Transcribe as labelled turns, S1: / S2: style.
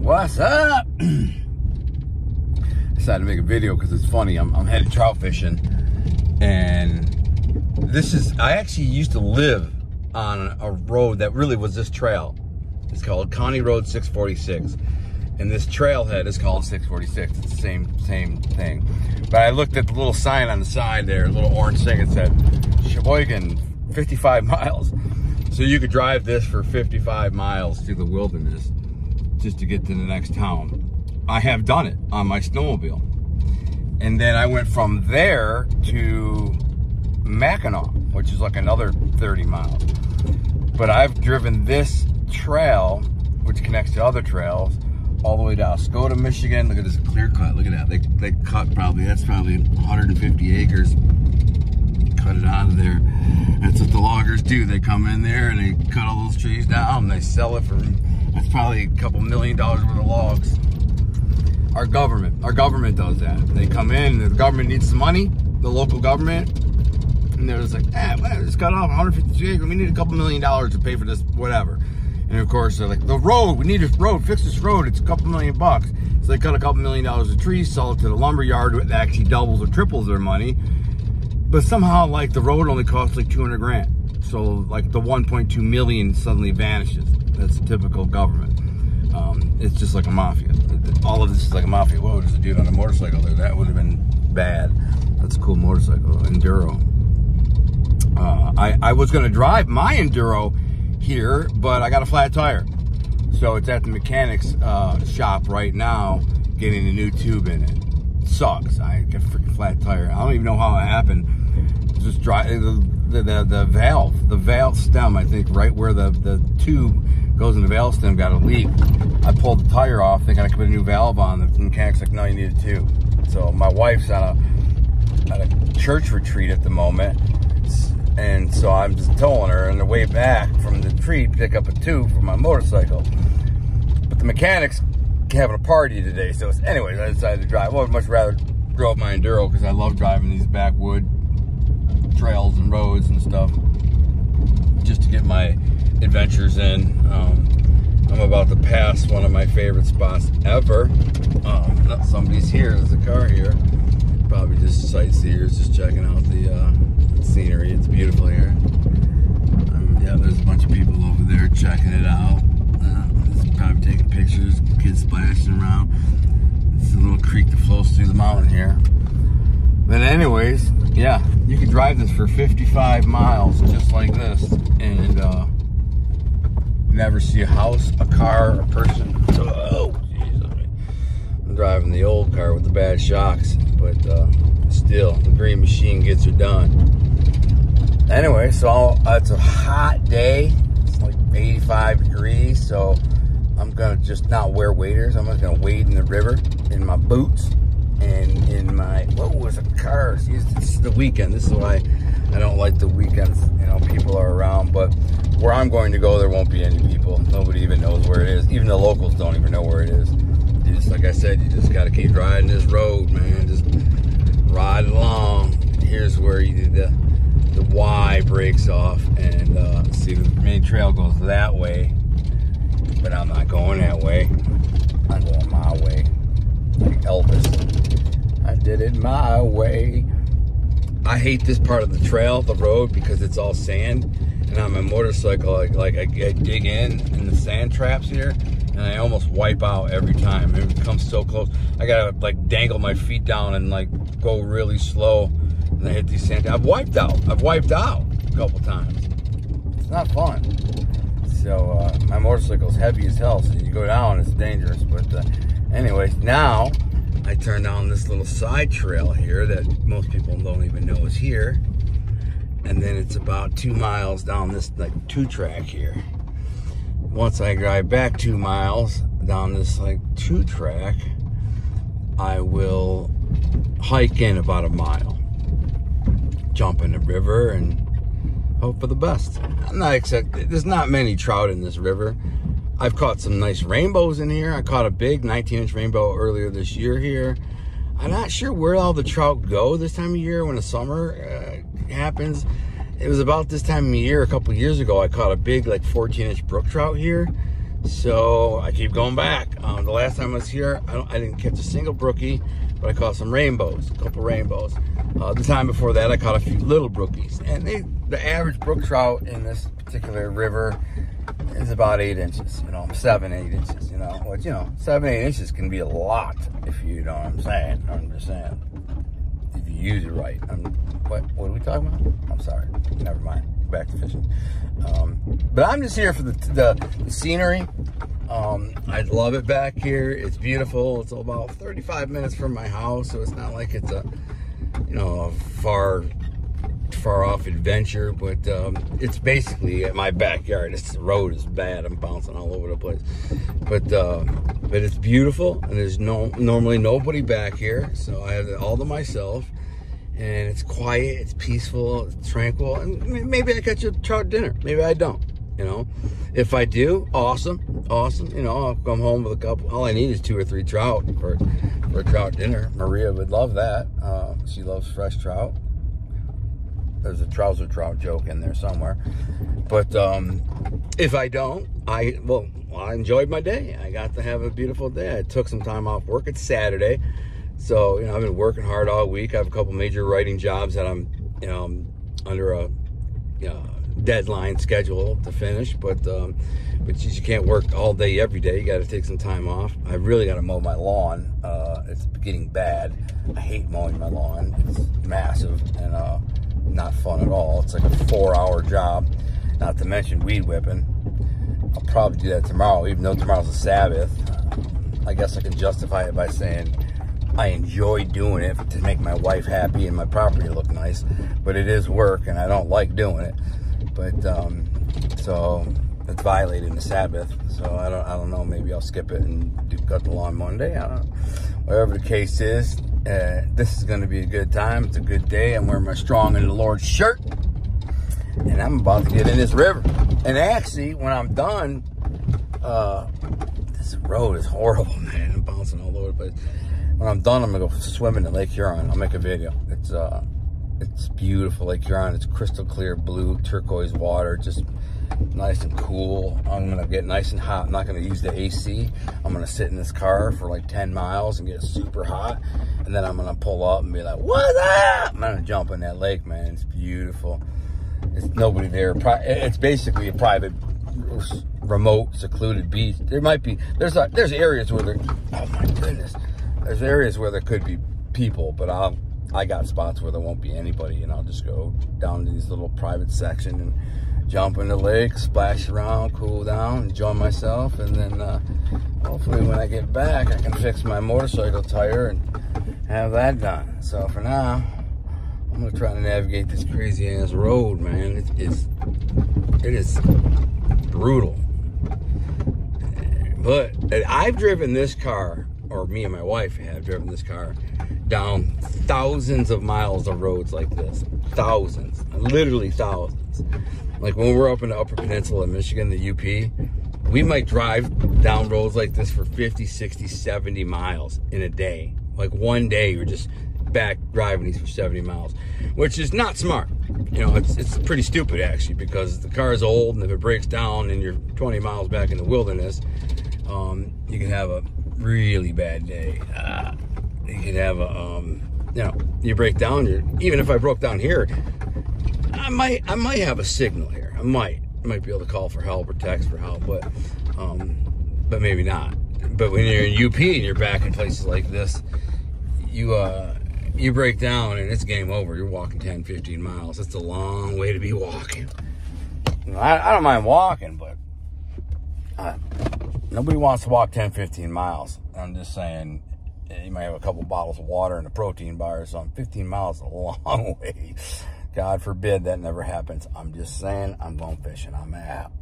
S1: What's up? Decided to make a video because it's funny. I'm headed trout fishing, and I actually used to live on a road that really was this trail. It's called County Road 646, and this trailhead is called 646. It's the same thing. But I looked at the little sign on the side there, a little orange thing. It said Sheboygan 55 miles. So you could drive this for 55 miles through the wilderness just to get to the next town. I have done it on my snowmobile. And then I went from there to Mackinac, which is like another 30 miles. But I've driven this trail, which connects to other trails, all the way down Skoda, Michigan. Look at this clear cut. Look at that. They cut probably, that's probably 150 acres. Cut it out of there. That's what the loggers do. They come in there and they cut all those trees down and they sell it for, that's probably a couple $1 million worth of logs. Our government does that. They come in, the government needs some money, the local government, and they're just like, well, just cut off 150 acres. We need a couple $1 million to pay for this, whatever. And of course, they're like, the road, we need this road, fix this road, it's a couple $1 million. So they cut a couple $1 million of trees, sell it to the lumber yard, that actually doubles or triples their money. But somehow, like, the road only costs like 200 grand. So, like, the 1.2 million suddenly vanishes. That's typical government. It's just like a mafia. All of this is like a mafia. Whoa, there's a dude on a motorcycle there. That would have been bad. That's a cool motorcycle, Enduro. I was going to drive my Enduro here, but I got a flat tire. So it's at the mechanic's shop right now, getting a new tube in it. Sucks. I got a freaking flat tire. I don't even know how it happened. Just drive the valve stem, I think, right where the tube goes in the valve stem, got a leak. I pulled the tire off thinking I could put a new valve on. The mechanic's like, no, you need a tube. So my wife's at a church retreat at the moment, and so I'm just towing her on the way back from the retreat, pick up a tube for my motorcycle. But the mechanic's having a party today, so anyways, I decided to drive. Well, I'd much rather drove my Enduro because I love driving these backwood trails and roads and stuff just to get my adventures in. I'm about to pass one of my favorite spots ever. Somebody's here. There's a car here. Probably just sightseers, just checking out the scenery. It's beautiful here. Yeah, there's a bunch of people over there checking it out. Probably taking pictures, kids splashing around. It's a little creek that flows through the mountain here. But anyways, yeah, you can drive this for 55 miles just like this and never see a house, a car, a person. Oh, jeez. I'm driving the old car with the bad shocks, but still, the green machine gets her done. Anyway, so it's a hot day. It's like 85 degrees, so I'm gonna just not wear waders. I'm just gonna wade in the river in my boots and in my, what was a car? See, it's the weekend. This is why I don't like the weekends. You know, people are around, but where I'm going to go, there won't be any people. Nobody even knows where it is. Even the locals don't even know where it is. You just, like I said, you just gotta keep riding this road, man. Just ride along. Here's where the Y breaks off, and see, the main trail goes that way. But I'm not going that way. I'm going my way. Like Elvis. I did it my way. I hate this part of the trail, the road, because it's all sand. And on my motorcycle, I dig in the sand traps here, and I almost wipe out every time. It comes so close. I gotta like dangle my feet down and like go really slow. And I hit these sand traps. I've wiped out a couple times. It's not fun. So my motorcycle's heavy as hell, so you go down, it's dangerous. But anyways, now I turn down this little side trail here that most people don't even know is here. And then it's about 2 miles down this like 2-track here. Once I drive back 2 miles down this like 2-track, I will hike in about 1 mile, jump in the river, and hope for the best. There's not many trout in this river. I've caught some nice rainbows in here. I caught a big 19-inch rainbow earlier this year here. I'm not sure where all the trout go this time of year when the summer happens. It was about this time of year, a couple years ago, I caught a big like 14-inch brook trout here. So I keep going back. The last time I was here, I didn't catch a single brookie, but I caught some rainbows, a couple rainbows. The time before that, I caught a few little brookies. And the average brook trout in this particular river is about 8 inches, 7, 8 inches, which, 7, 8 inches can be a lot if you know what I'm saying. I'm just saying, if you use it right. What are we talking about? I'm sorry, never mind, back to fishing. But I'm just here for the scenery. I love it back here. It's beautiful. It's about 35 minutes from my house, so it's not like it's a far off adventure, but it's basically at my backyard. The road is bad. I'm bouncing all over the place, but it's beautiful, and there's normally nobody back here, so I have it all to myself, and it's quiet, it's peaceful, it's tranquil, and maybe I catch a trout dinner, maybe I don't. If I do, awesome. I'll come home with a couple. All I need is 2 or 3 trout for a trout dinner. Maria would love that. She loves fresh trout. There's a trouser trout joke in there somewhere. But if I don't, I enjoyed my day. I got to have a beautiful day. I took some time off work. It's Saturday, so I've been working hard all week. I have a couple major writing jobs that I'm under a deadline schedule to finish, but you can't work all day every day. You got to take some time off. I really got to mow my lawn. It's getting bad. I hate mowing my lawn. It's massive and not fun at all. It's like a 4-hour job, not to mention weed whipping. I'll probably do that tomorrow, even though tomorrow's a Sabbath. I guess I can justify it by saying I enjoy doing it to make my wife happy and my property look nice, but it is work and I don't like doing it. But so it's violating the Sabbath. So I don't know. Maybe I'll skip it and cut the lawn Monday. I don't know. Whatever the case is, this is going to be a good time. It's a good day. I'm wearing my Strong in the Lord shirt, and I'm about to get in this river. And actually, when I'm done, this road is horrible, man. I'm bouncing all over the place. When I'm done, I'm gonna go swimming at Lake Huron. I'll make a video. It's beautiful, Lake Huron. It's crystal clear blue turquoise water, just nice and cool. I'm gonna get nice and hot. I'm not gonna use the AC. I'm gonna sit in this car for like 10 miles and get super hot, and then I'm gonna pull up and be like, "What's up?" I'm gonna jump in that lake, man. It's beautiful. It's nobody there. It's basically a private, remote, secluded beach. There's areas where oh my goodness, there's areas where there could be people, but I got spots where there won't be anybody, and I'll just go down to these little private section and jump in the lake, splash around, cool down, enjoy myself, and then hopefully when I get back, I can fix my motorcycle tire and have that done. So for now, I'm gonna try to navigate this crazy ass road, man. It is brutal. But I've driven this car, or me and my wife have driven this car down thousands of miles of roads like this. Thousands, literally thousands. Like when we're up in the Upper Peninsula in Michigan, the UP, we might drive down roads like this for 50, 60, 70 miles in a day. Like one day you're just back driving these for 70 miles, which is not smart. It's pretty stupid actually, because the car is old, and if it breaks down and you're 20 miles back in the wilderness, you can have a really bad day. You could have a, you break down. Even if I broke down here, I might have a signal here. I might be able to call for help or text for help, but maybe not. But when you're in UP and you're back in places like this, you break down and it's game over. You're walking 10, 15 miles. It's a long way to be walking. I don't mind walking, but nobody wants to walk 10, 15 miles. I'm just saying, you might have a couple bottles of water and a protein bar or something. 15 miles is a long way. God forbid that never happens. I'm just saying, I'm going fishing. I'm out.